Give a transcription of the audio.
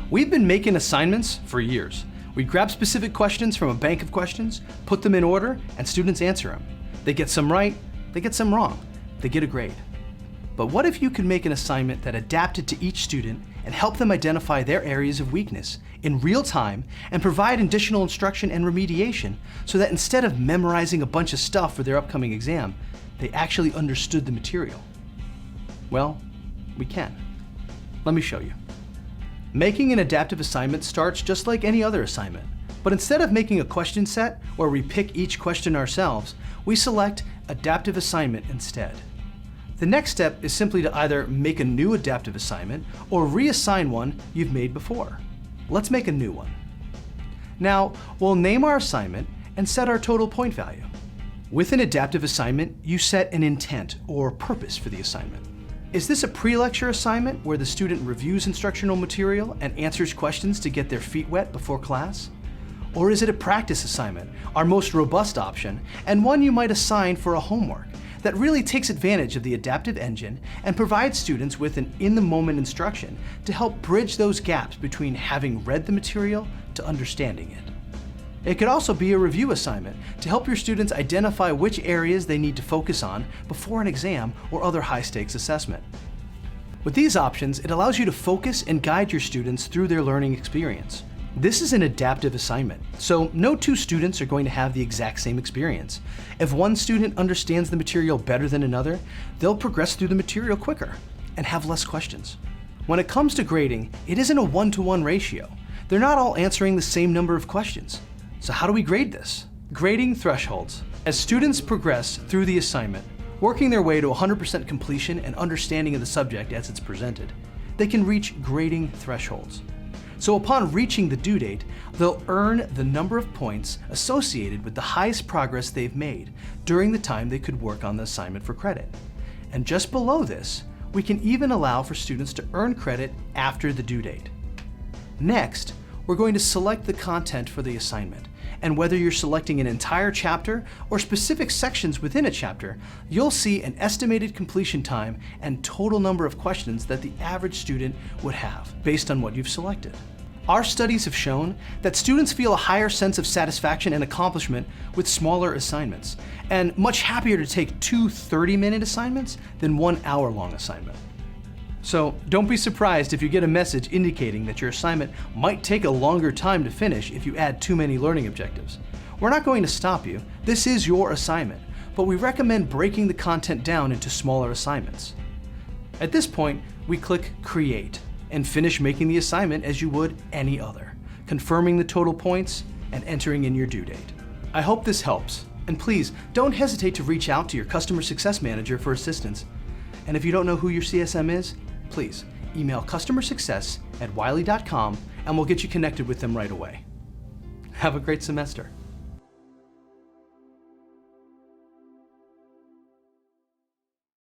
We've been making assignments for years. We grab specific questions from a bank of questions, put them in order, and students answer them. They get some right, they get some wrong, they get a grade. But what if you could make an assignment that adapted to each student and help them identify their areas of weakness in real time and provide additional instruction and remediation so that instead of memorizing a bunch of stuff for their upcoming exam, they actually understood the material? Well, we can. Let me show you. Making an adaptive assignment starts just like any other assignment, but instead of making a question set where we pick each question ourselves, we select adaptive assignment instead. The next step is simply to either make a new adaptive assignment or reassign one you've made before. Let's make a new one. Now, we'll name our assignment and set our total point value. With an adaptive assignment, you set an intent or purpose for the assignment. Is this a pre-lecture assignment where the student reviews instructional material and answers questions to get their feet wet before class? Or is it a practice assignment, our most robust option, and one you might assign for a homework that really takes advantage of the adaptive engine and provides students with an in-the-moment instruction to help bridge those gaps between having read the material to understanding it? It could also be a review assignment to help your students identify which areas they need to focus on before an exam or other high-stakes assessment. With these options, it allows you to focus and guide your students through their learning experience. This is an adaptive assignment, so no two students are going to have the exact same experience. If one student understands the material better than another, they'll progress through the material quicker and have less questions. When it comes to grading, it isn't a one-to-one ratio. They're not all answering the same number of questions. So how do we grade this? Grading thresholds. As students progress through the assignment, working their way to 100% completion and understanding of the subject as it's presented, they can reach grading thresholds. So upon reaching the due date, they'll earn the number of points associated with the highest progress they've made during the time they could work on the assignment for credit. And just below this, we can even allow for students to earn credit after the due date. Next, we're going to select the content for the assignment. And whether you're selecting an entire chapter or specific sections within a chapter, you'll see an estimated completion time and total number of questions that the average student would have based on what you've selected. Our studies have shown that students feel a higher sense of satisfaction and accomplishment with smaller assignments, and much happier to take 2 30-minute assignments than 1 hour-long assignment. So don't be surprised if you get a message indicating that your assignment might take a longer time to finish if you add too many learning objectives. We're not going to stop you. This is your assignment, but we recommend breaking the content down into smaller assignments. At this point, we click Create and finish making the assignment as you would any other, confirming the total points and entering in your due date. I hope this helps, and please don't hesitate to reach out to your customer success manager for assistance. And if you don't know who your CSM is, please email customersuccess@wiley.com and we'll get you connected with them right away. Have a great semester.